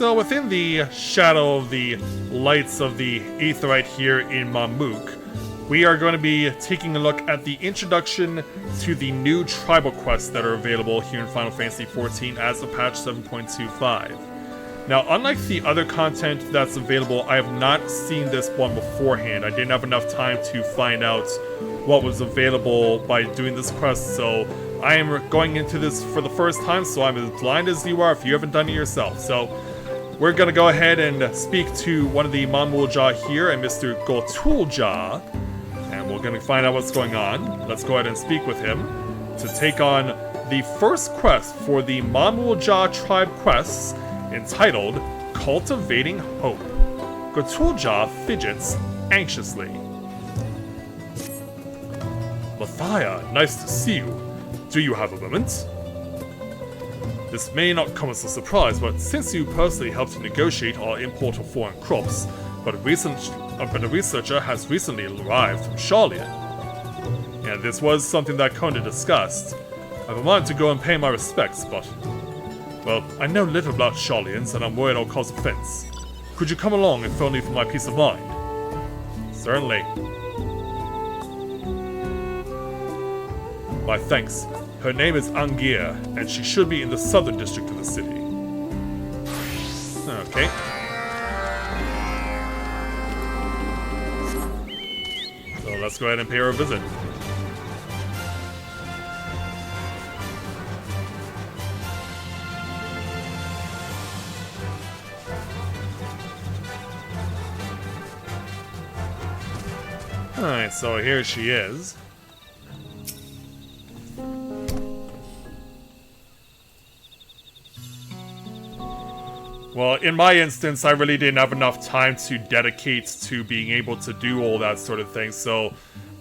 So within the shadow of the lights of the Aetheryte here in Mamool, we are going to be taking a look at the introduction to the new tribal quests that are available here in Final Fantasy XIV as of patch 7.25. Now, unlike the other content that's available, I have not seen this one beforehand. I didn't have enough time to find out what was available by doing this quest, so I am going into this for the first time, so I'm as blind as you are if you haven't done it yourself. So, we're going to go ahead and speak to one of the Mamool here, and Mr. Gotulja, and we're going to find out what's going on. Let's go ahead and speak with him to take on the first quest for the Mamool tribe quests, entitled Cultivating Hope. Gotulja fidgets anxiously. Mathia, nice to see you. Do you have a moment? This may not come as a surprise, but since you personally helped to negotiate our import of foreign crops, but a researcher has recently arrived from Charlian. And this was something that Kona discussed. I've wanted to go and pay my respects, but well, I know little about Charlians, and I'm worried I'll cause offense. Could you come along, if only for my peace of mind? Certainly. My thanks. Her name is Angier, and she should be in the southern district of the city. Okay. So let's go ahead and pay her a visit. Alright, so here she is. Well, in my instance, I really didn't have enough time to dedicate to being able to do all that sort of thing, so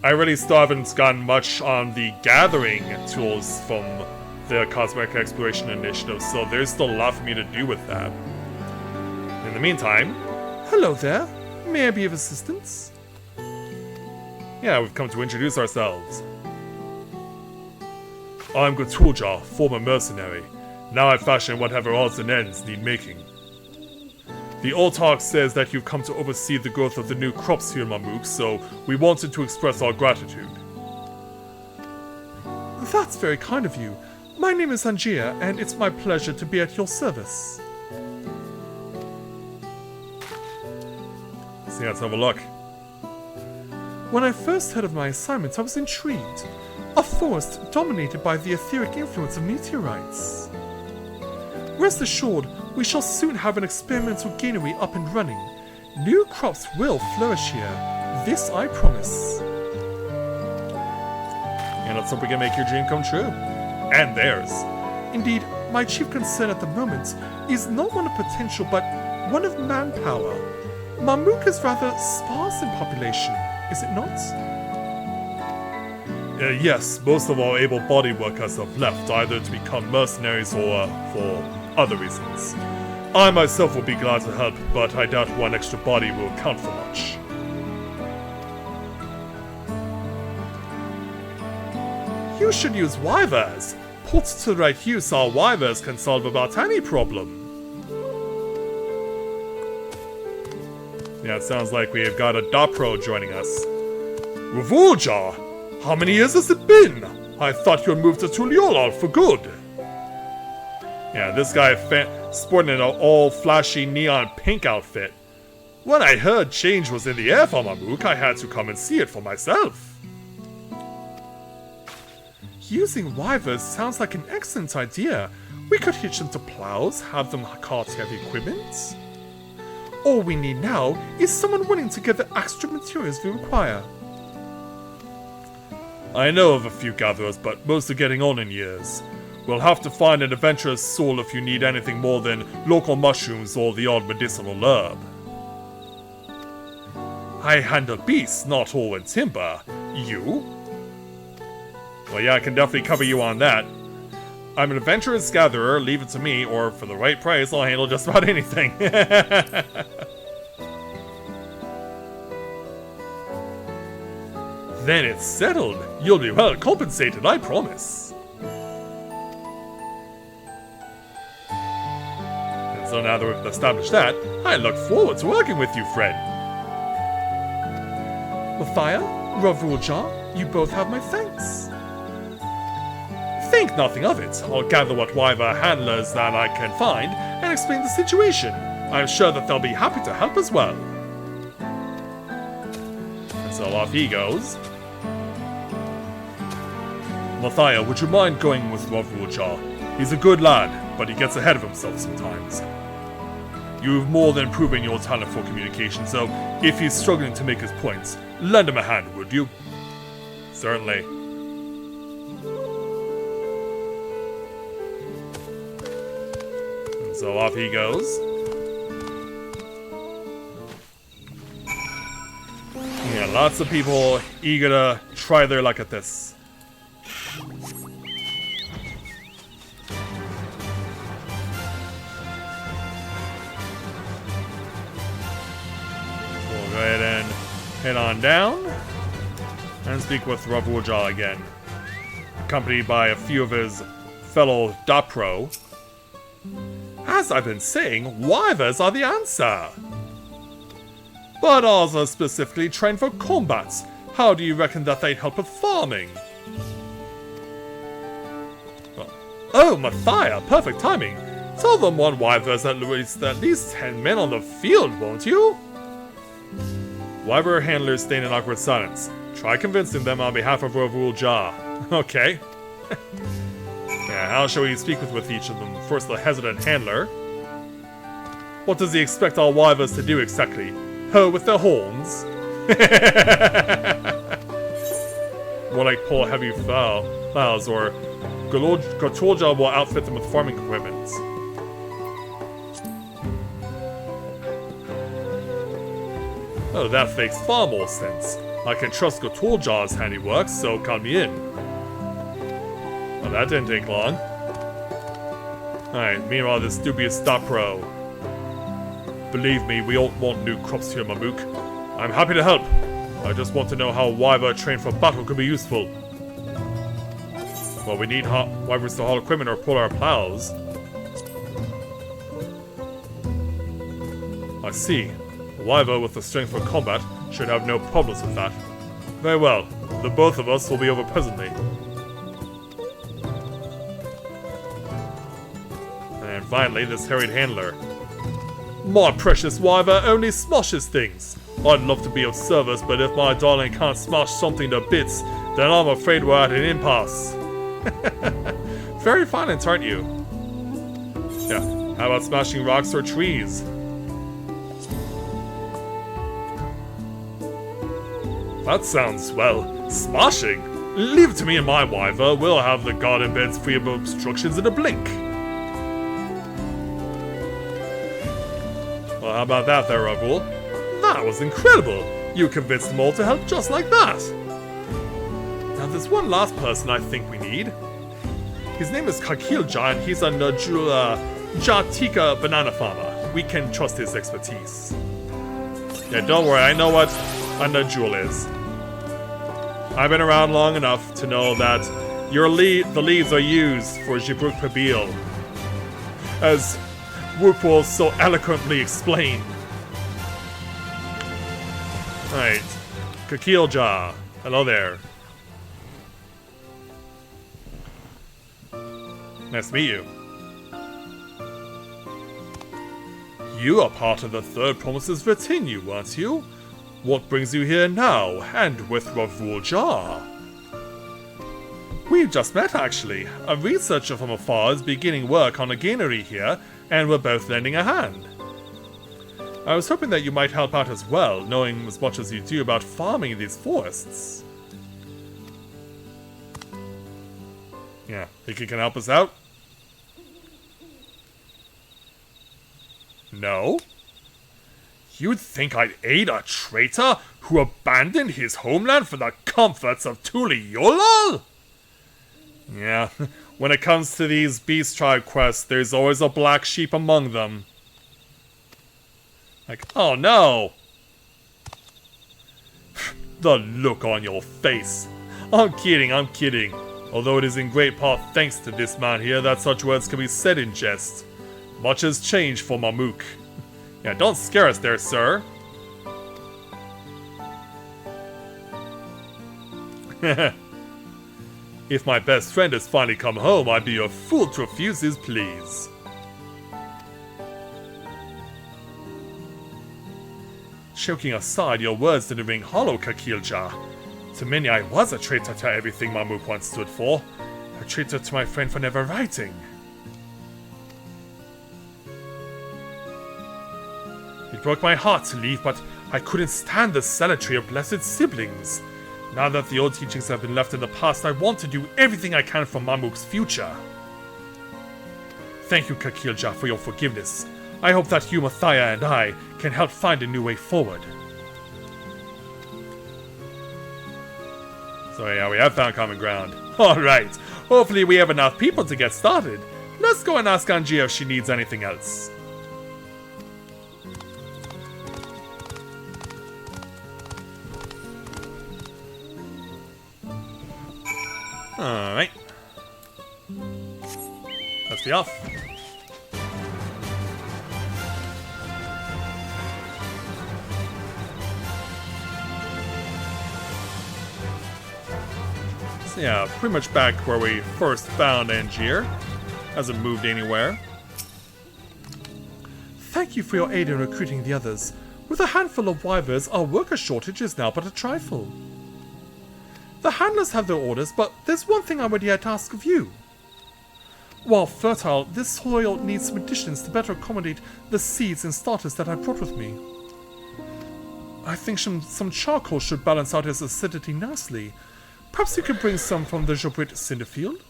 I really still haven't gotten much on the gathering tools from the Cosmic Exploration Initiative, so there's still a lot for me to do with that. In the meantime... Hello there. May I be of assistance? Yeah, we've come to introduce ourselves. I'm Gotulja, former mercenary. Now I fashion whatever odds and ends need making. The Autarch says that you've come to oversee the growth of the new crops here in Mamool, so we wanted to express our gratitude. That's very kind of you. My name is Angier, and it's my pleasure to be at your service. So let's have a look. When I first heard of my assignment, I was intrigued. A forest dominated by the etheric influence of meteorites. Rest assured, we shall soon have an experimental granary up and running. New crops will flourish here. This I promise. And let's hope we can make your dream come true. And theirs. Indeed, my chief concern at the moment is not one of potential, but one of manpower. Mamool is rather sparse in population, is it not? Yes, most of our able-bodied workers have left, either to become mercenaries or for other reasons. I myself will be glad to help, but I doubt one extra body will count for much. You should use wyvers. Put to the right use, our wyvers can solve about any problem. Yeah, it sounds like we have got a Dop-Pro joining us. Revulja! How many years has it been? I thought you had moved to Tuliolal for good. Yeah, this guy sporting an all flashy neon pink outfit. When I heard change was in the air for Mamool, I had to come and see it for myself. Using wyvers sounds like an excellent idea. We could hitch them to plows, have them cart heavy equipment. All we need now is someone willing to get the extra materials we require. I know of a few gatherers, but most are getting on in years. We'll have to find an adventurous soul if you need anything more than local mushrooms or the odd medicinal herb. I handle beasts, not all in timber. You? Well, yeah, I can definitely cover you on that. I'm an adventurous gatherer, leave it to me, or for the right price, I'll handle just about anything. Then it's settled. You'll be well compensated, I promise. So now that we've established that, I look forward to working with you, friend. Mathia, Ravulja, you both have my thanks. Think nothing of it. I'll gather what Wyver handlers that I can find and explain the situation. I'm sure that they'll be happy to help as well. And so off he goes. Mathia, would you mind going with Ravulja? He's a good lad, but he gets ahead of himself sometimes. You've more than proven your talent for communication, so if he's struggling to make his points, lend him a hand, would you? Certainly. And so off he goes. Yeah, lots of people eager to try their luck at this. Go ahead and head on down and speak with Ravulja again, accompanied by a few of his fellow Dop-Pro. As I've been saying, Wyvers are the answer. But ours are specifically trained for combat. How do you reckon that they'd help with farming? Oh, Mathia, perfect timing. Tell them one Wyvers at least 10 men on the field, won't you? Wyver handlers stay in an awkward silence. Try convincing them on behalf of Ravulja. Okay. Yeah, how shall we speak with each of them? First, the hesitant handler. What does he expect our Wyvers to do exactly? Ho with their horns? More like pull heavy plows, or Gatorja will outfit them with farming equipment. Oh, that makes far more sense. I can trust Gatorja's handiwork, so count me in. Well, that didn't take long. Alright, meanwhile, this dubious Dop-Pro. Believe me, we don't want new crops here, Mamook. I'm happy to help. I just want to know how Wyver trained for battle could be useful. Well, we need Wyvers to haul equipment or pull our plows. I see. Wyver with the strength for combat should have no problems with that. Very well. The both of us will be over presently. And finally, this harried handler. My precious Wyver only smashes things. I'd love to be of service, but if my darling can't smash something to bits, then I'm afraid we're at an impasse. Very violent, aren't you? Yeah, how about smashing rocks or trees? That sounds, well, smashing. Leave it to me and my Wyver. We'll have the garden beds free of obstructions in a blink. Well, how about that there, Ravul? That was incredible! You convinced them all to help just like that! Now there's one last person I think we need. His name is Kakilja and he's a Najula Jatika banana farmer. We can trust his expertise. Yeah, don't worry, I know what a Najul is. I've been around long enough to know that the leaves are used for Jibruk Pabil. As Whoop so eloquently explained. Alright. Kakilja. Hello there. Nice to meet you. You are part of the Third Promises retinue, weren't you? What brings you here now, and with Ravulja? We've just met, actually. A researcher from afar is beginning work on a granary here, and we're both lending a hand. I was hoping that you might help out as well, knowing as much as you do about farming these forests. Yeah, think you can help us out? No? You'd think I'd aid a traitor who abandoned his homeland for the comforts of Tuliyola? Yeah, when it comes to these Beast Tribe quests, there's always a black sheep among them. Like, oh no! The look on your face. I'm kidding, I'm kidding. Although it is in great part thanks to this man here that such words can be said in jest. Much has changed for Mamook. Yeah, don't scare us there, sir. If my best friend has finally come home, I'd be a fool to refuse his pleas. Joking aside, your words didn't ring hollow, Kakilja. To many, I was a traitor to everything Mamook once stood for. A traitor to my friend for never writing. It broke my heart to leave, but I couldn't stand the zealotry of blessed siblings. Now that the old teachings have been left in the past, I want to do everything I can for Mamook's future. Thank you, Kakilja, for your forgiveness. I hope that you, Mathia, and I can help find a new way forward. So yeah, we have found common ground. Alright, hopefully we have enough people to get started. Let's go and ask Angie if she needs anything else. Alright. Let's be off. So yeah, pretty much back where we first found Angier. Hasn't moved anywhere. Thank you for your aid in recruiting the others. With a handful of wyverns, our worker shortage is now but a trifle. The handlers have their orders, but there's one thing I would yet ask of you. While fertile, this soil needs some additions to better accommodate the seeds and starters that I brought with me. I think some charcoal should balance out its acidity nicely. Perhaps you could bring some from the Jobrit Cinderfield?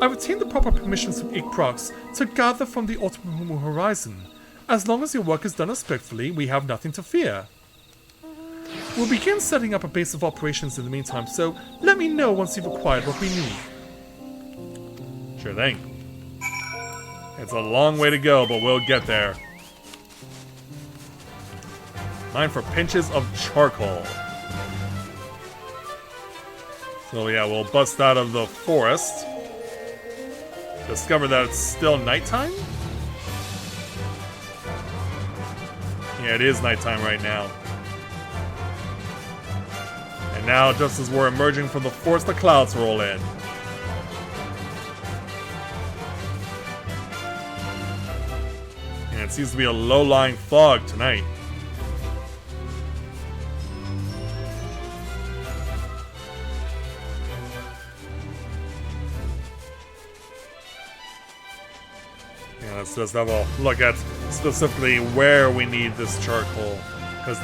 I've obtained the proper permissions from Ikprox to gather from the autumnal horizon. As long as your work is done respectfully, we have nothing to fear. We'll begin setting up a base of operations in the meantime, so let me know once you've acquired what we need. Sure thing. It's a long way to go, but we'll get there. 9 for pinches of charcoal. So yeah, we'll bust out of the forest. Discover that it's still nighttime? Yeah, it is nighttime right now. And now, just as we're emerging from the forest, the clouds roll in. And it seems to be a low-lying fog tonight. Yeah, let's just have a look at specifically where we need this charcoal. Because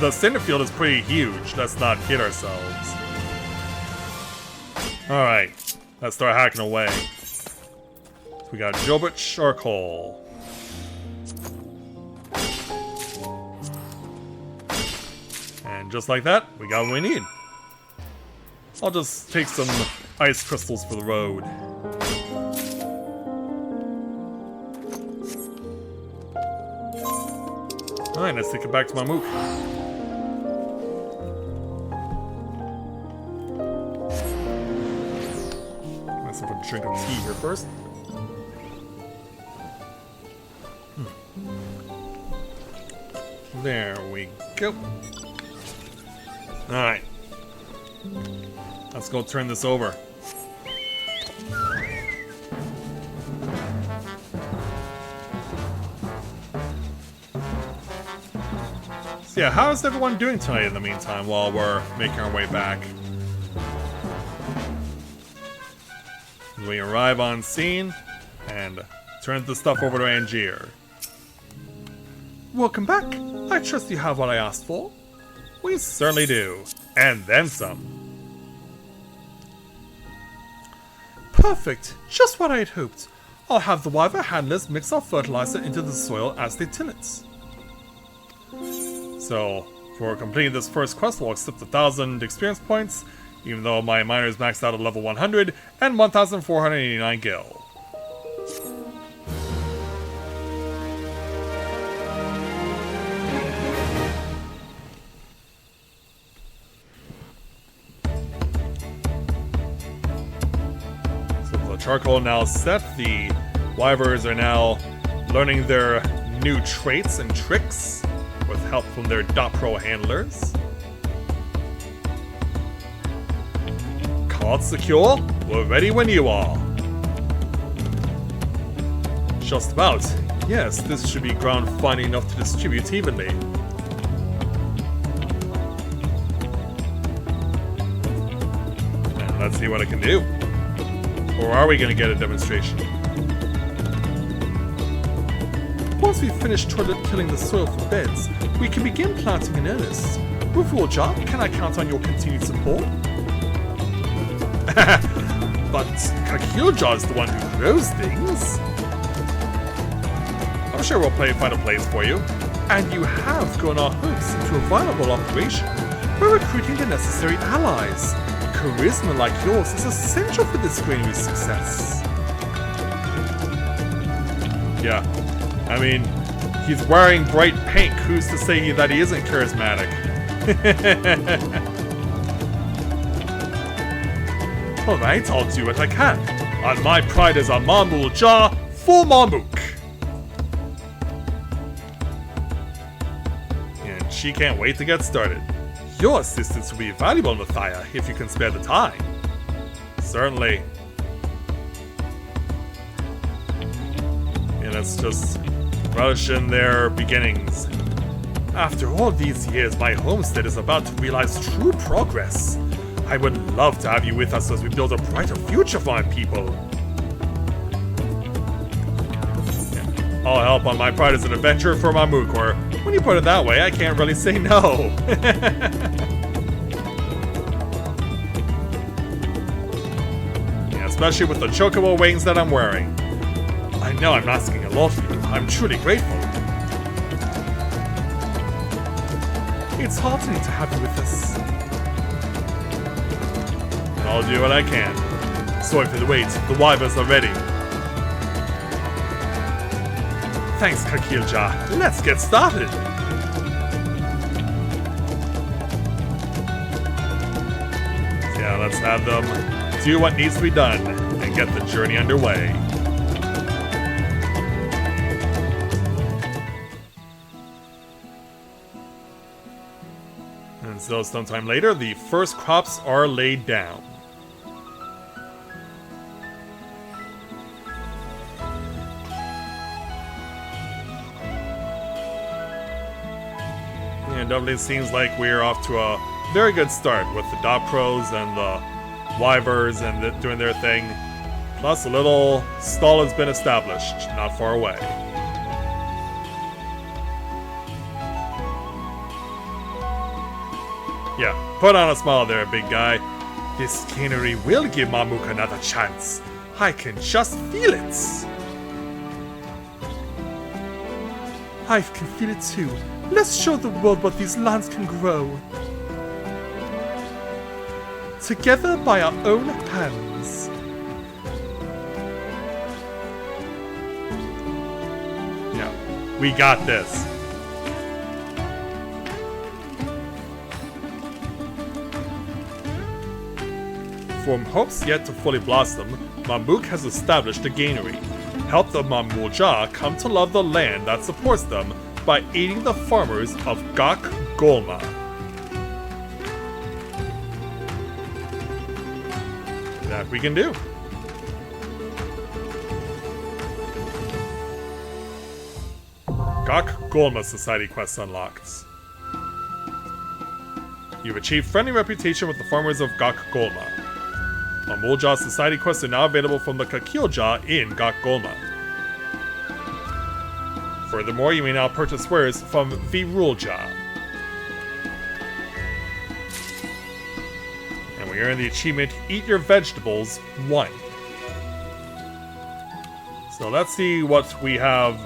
the cinder field is pretty huge. Let's not kid ourselves. Alright, let's start hacking away. So we got Jobrit charcoal. And just like that, we got what we need. I'll just take some ice crystals for the road. Alright, let's take it back to Mamook. Myself a drink of tea here first. There we go. Alright. Let's go turn this over. So yeah, how's everyone doing tonight in the meantime while we're making our way back? We arrive on scene and turn the stuff over to Angier. Welcome back. I trust you have what I asked for. We certainly do. And then some. Perfect. Just what I had hoped. I'll have the wyvern handlers mix our fertilizer into the soil as they till it. So, for completing this first quest, we'll accept 1,000 experience points, even though my miner is maxed out at level 100, and 1,489 gil. So the charcoal now set, the Wyvers are now learning their new traits and tricks with help from their Dop-Pro handlers. Card secure, we're ready when you are. Just about. Yes, this should be ground fine enough to distribute evenly. And let's see what it can do. Or are we going to get a demonstration? Once we've finished tilling the soil for beds, we can begin planting in earnest. With Roja, can I count on your continued support? But Kakilja is the one who grows things. I'm sure we'll find a place for you. And you have grown our hopes into a viable operation. We're recruiting the necessary allies. Charisma like yours is essential for this granary's success. Yeah, I mean, he's wearing bright pink. Who's to say that he isn't charismatic? Alright, I'll do what I can. And my pride is a Mamool jar for Mamook. And she can't wait to get started. Your assistance will be valuable, Mathia, if you can spare the time. Certainly. And let's just relish in their beginnings. After all these years, my homestead is about to realize true progress. I would love to have you with us as we build a brighter future for our people. Yeah. I'll help on my pride as an adventurer for Mamook, or when you put it that way, I can't really say no. Yeah, especially with the chocobo wings that I'm wearing. I know I'm asking a lot of you. I'm truly grateful. It's heartening to have you with us. And I'll do what I can. Sorry for the wait. The wyverns are ready. Thanks, Kakilja. Let's get started. Yeah, let's have them do what needs to be done and get the journey underway. And so sometime later, the first crops are laid down. And it definitely seems like we're off to a very good start with the Dop-Pros and the Wyvers and doing their thing. Plus, a little stall has been established, not far away. Yeah, put on a smile there, big guy. This cannery will give Mamook another chance. I can just feel it. I can feel it too. Let's show the world what these lands can grow. Together by our own hands. Yeah, we got this. From hopes yet to fully blossom, Mamook has established a granary. Help the Mamool Jah come to love the land that supports them by aiding the farmers of Gok Golma. That we can do. Gok Golma Society quest unlocked. You've achieved friendly reputation with the farmers of Gok Golma. Mamool Jah Society quests are now available from the Kakilja in Gok Golma. Furthermore, you may now purchase wares from Virulja. And we earn the achievement Eat Your Vegetables 1. So let's see what we have.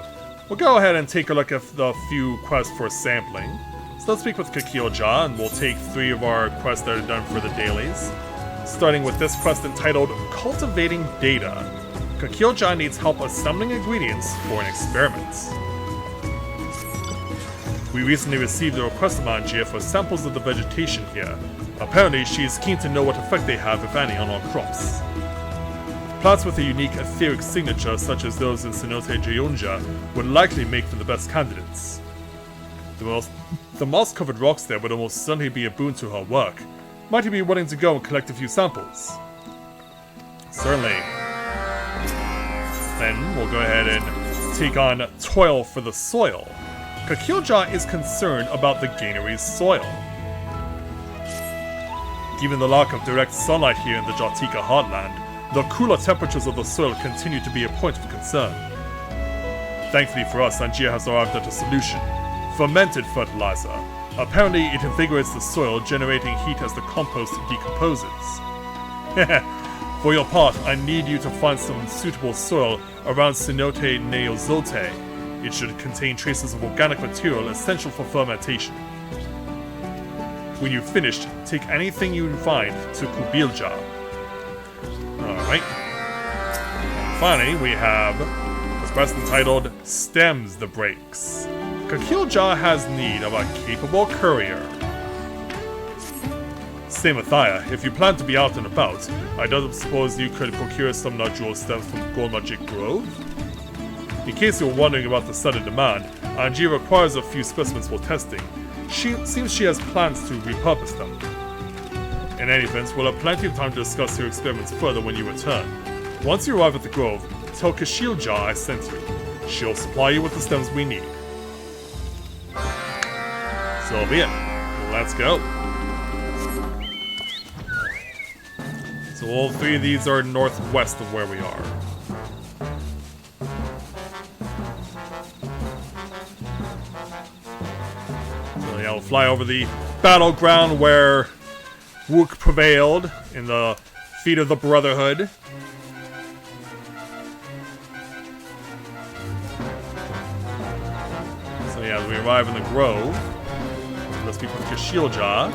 We'll go ahead and take a look at the few quests for sampling. So let's speak with Kakilja, and we'll take 3 of our quests that are done for the dailies. Starting with this quest entitled Cultivating Data. Kakilja needs help assembling ingredients for an experiment. We recently received a request from Angia for samples of the vegetation here. Apparently, she is keen to know what effect they have, if any, on our crops. Plants with a unique etheric signature, such as those in Cenote Geonja, would likely make them the best candidates. The moss-covered rocks there would almost certainly be a boon to her work. Might you be willing to go and collect a few samples? Certainly. Then we'll go ahead and take on Toil for the Soil. Kakilja is concerned about the Gainery's soil. Given the lack of direct sunlight here in the Jatika heartland, the cooler temperatures of the soil continue to be a point of concern. Thankfully for us, Angia has arrived at a solution. Fermented fertilizer. Apparently it invigorates the soil, generating heat as the compost decomposes. For your part, I need you to find some suitable soil around Cenote Neozote. It should contain traces of organic material essential for fermentation. When you've finished, take anything you find to Kubilja. Alright. Finally, we have this quest entitled Stems the Breaks. Kakilja has need of a capable courier. Say Mathia, if you plan to be out and about, I don't suppose you could procure some nodule stems from Goldmagic Grove? In case you're wondering about the sudden demand, Angie requires a few specimens for testing. Seems she has plans to repurpose them. In any event, we'll have plenty of time to discuss your experiments further when you return. Once you arrive at the Grove, tell Kashilja I sent you. She'll supply you with the stems we need. So be it. Let's go. So all three of these are northwest of where we are. So yeah, we'll fly over the battleground where Wook prevailed in the feat of the Brotherhood. So yeah, as we arrive in the Grove, let's speak with Kashilja.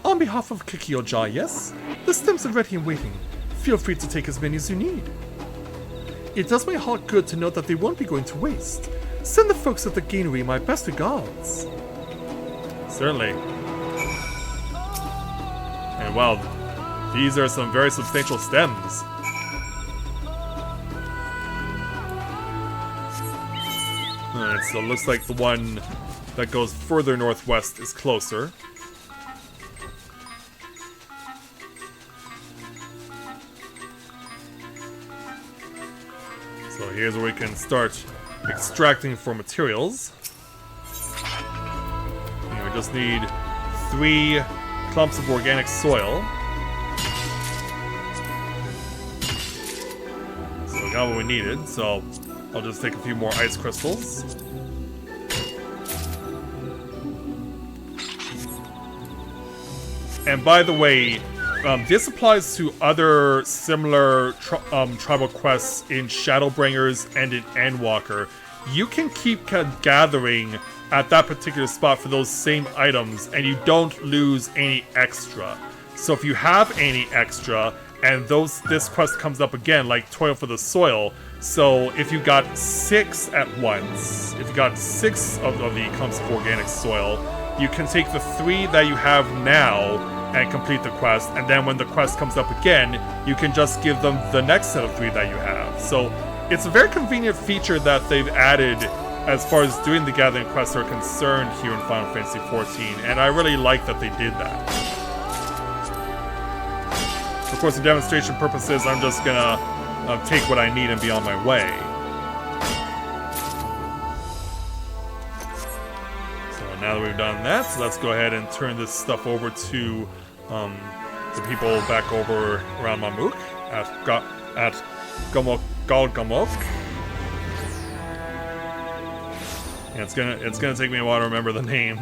On behalf of Kakilja, yes? The stems are ready and waiting. Feel free to take as many as you need. It does my heart good to know that they won't be going to waste. Send the folks at the Gainery my best regards. Certainly. And wow, these are some very substantial stems. Alright, so it looks like the one that goes further northwest is closer. So here's where we can start extracting for materials. And we just need 3 clumps of organic soil. So we got what we needed, so I'll just take a few more ice crystals. And by the way, this applies to other similar tribal quests in Shadowbringers and in Endwalker. You can keep gathering at that particular spot for those same items, and you don't lose any extra. So if you have any extra, and this quest comes up again, like Toil for the Soil, so if you got 6 at once, if you got 6 of the clumps of organic soil, you can take the 3 that you have now and complete the quest, and then when the quest comes up again, you can just give them the next set of 3 that you have. So it's a very convenient feature that they've added as far as doing the gathering quests are concerned here in Final Fantasy XIV, and I really like that they did that. Of course, for demonstration purposes, I'm just gonna take what I need and be on my way. Now that we've done that, so let's go ahead and turn this stuff over to the people back over around Mamook at Galgamok. Yeah, it's gonna take me a while to remember the name.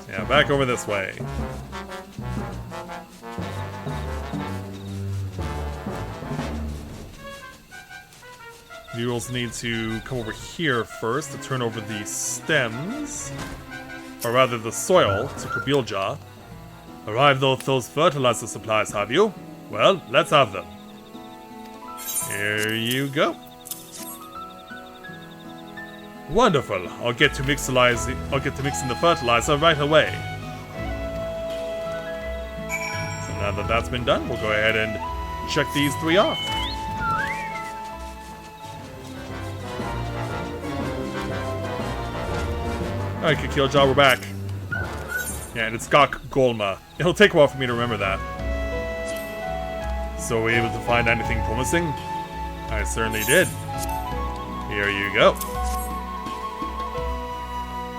Yeah, back over this way. You also need to come over here first to turn over the stems, or rather the soil, to Kubilja. Arrived with those fertilizer supplies, have you? Well, let's have them. Here you go. Wonderful. I'll get to mixing the fertilizer right away. So now that that's been done, we'll go ahead and check these 3 off. Alright, Kikilja, we're back. Yeah, and it's Gok Golma. It'll take a while for me to remember that. So were you able to find anything promising? I certainly did. Here you go.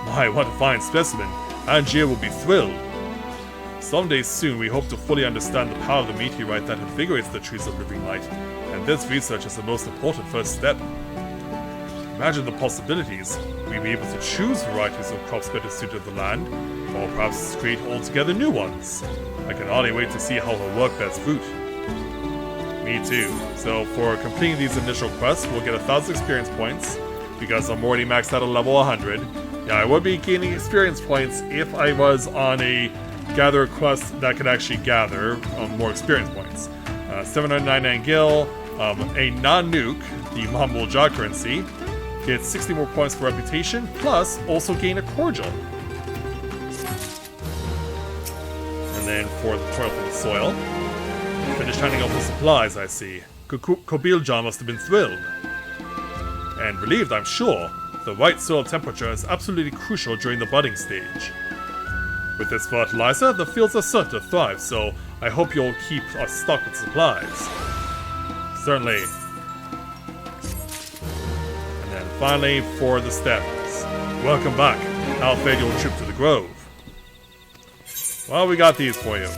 My, what a fine specimen. Angier will be thrilled. Someday soon we hope to fully understand the power of the meteorite that invigorates the trees of living light, and this research is the most important first step. Imagine the possibilities. We'd be able to choose varieties of crops better suited to the land, or perhaps create altogether new ones. I can hardly wait to see how her work bears fruit. Me too. So for completing these initial quests, we'll get 1,000 experience points, because I'm already maxed out at level 100. Yeah, I would be gaining experience points if I was on a gather quest that could actually gather more experience points. 799 gil, a non-nuke, the Mamool jaw currency, get 60 more points for reputation, plus also gain a cordial. And then for the toil from the soil, finished handing out the supplies, I see. Kobilja must have been thrilled. And relieved, I'm sure. The right soil temperature is absolutely crucial during the budding stage. With this fertilizer, the fields are certain to thrive, so I hope you'll keep us stocked with supplies. Certainly. And then finally, for the stems. Welcome back. How fared your trip to the Grove? Well, we got these for you.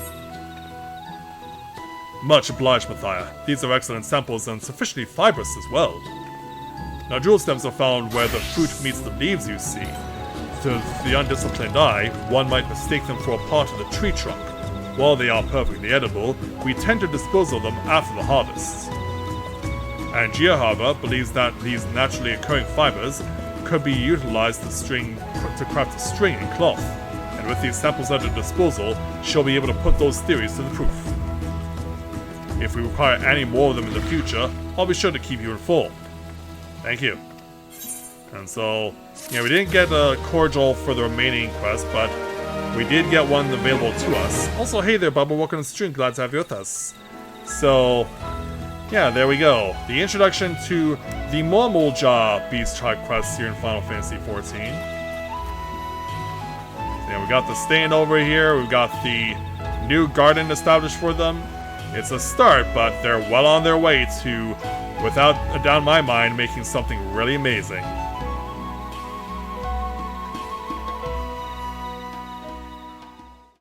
Much obliged, Mathia. These are excellent samples and sufficiently fibrous as well. Now, jewel stems are found where the fruit meets the leaves you see. To the undisciplined eye, one might mistake them for a part of the tree trunk. While they are perfectly edible, we tend to dispose of them after the harvest. Angier, however, believes that these naturally occurring fibers could be utilized to craft a string and cloth. And with these samples at her disposal, she'll be able to put those theories to the proof. If we require any more of them in the future, I'll be sure to keep you informed. Thank you. And so, yeah, we didn't get a cordial for the remaining quest, but we did get one available to us. Also, hey there, Bubba, welcome to the stream, glad to have you with us. So, yeah, there we go. The introduction to the Mamool Jaw Beast Tribe quests here in Final Fantasy XIV. Yeah, we got the stand over here, we've got the new garden established for them. It's a start, but they're well on their way to, without a doubt in my mind, making something really amazing.